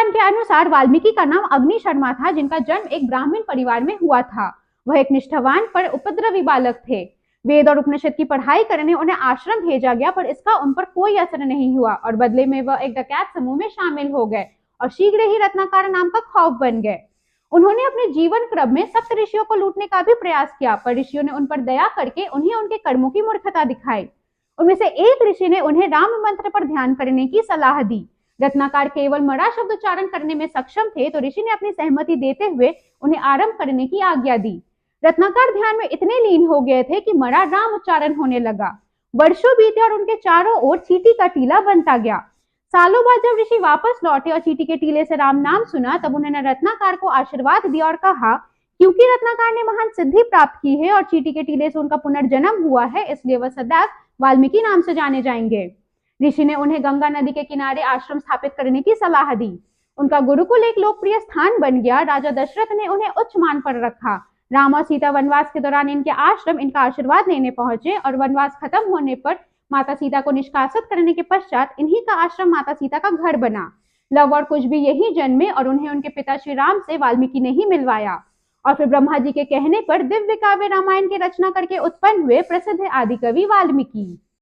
पुराण के अनुसार वाल्मीकि का नाम अग्नि शर्मा था, जिनका जन्म एक ब्राह्मण परिवार में हुआ था। वह एक निष्ठावान पर उपद्रवी बालक थे। वेद और उपनिषद की पढ़ाई करने उन्हें आश्रम भेजा गया, पर इसका उन पर कोई असर नहीं हुआ और बदले में वह एक डकैत समूह में शामिल हो गए और शीघ्र ही रत्नाकर नाम का खौफ बन गए। उन्होंने अपने जीवन क्रम में सप्त ऋषियों को लूटने का भी प्रयास किया, पर ऋषियों ने उन पर दया करके उन्हें उनके कर्मों की मूर्खता दिखाई। उनमें से एक ऋषि ने उन्हें राम मंत्र पर ध्यान करने की सलाह दी। रत्नाकर केवल मरा शब्द उच्चारण करने में सक्षम थे, तो ऋषि ने अपनी सहमति देते हुए उन्हें आरंभ करने की आज्ञा दी। रत्नाकर ध्यान में इतने लीन हो गए थे कि मरा राम उच्चारण होने लगा। वर्षों बीते और उनके चारों ओर चींटी का टीला बनता गया। सालों बाद जब ऋषि वापस लौटे और चींटी के टीले से राम नाम सुना, तब उन्होंने रत्नाकर को आशीर्वाद दिया और कहा, क्योंकि रत्नाकर ने महान सिद्धि प्राप्त की है और चींटी के टीले से उनका पुनर्जन्म हुआ है, इसलिए वह सदैव वाल्मीकि नाम से जाने जाएंगे। ऋषि ने उन्हें गंगा नदी के किनारे आश्रम स्थापित करने की सलाह दी। उनका गुरुकुल एक लोकप्रिय स्थान बन गया। राजा दशरथ ने उन्हें उच्च मान पर रखा। राम और सीता वनवास के दौरान इनके आश्रम इनका आशीर्वाद लेने पहुंचे और वनवास खत्म होने पर माता सीता को निष्कासित करने के पश्चात इन्हीं का आश्रम माता सीता का घर बना। लव और कुश भी यही जन्मे और उन्हें उनके पिता श्री राम से वाल्मीकि ने ही मिलवाया और फिर ब्रह्मा जी के कहने पर दिव्य काव्य रामायण की रचना करके उत्पन्न हुए प्रसिद्ध आदिकवि वाल्मीकि।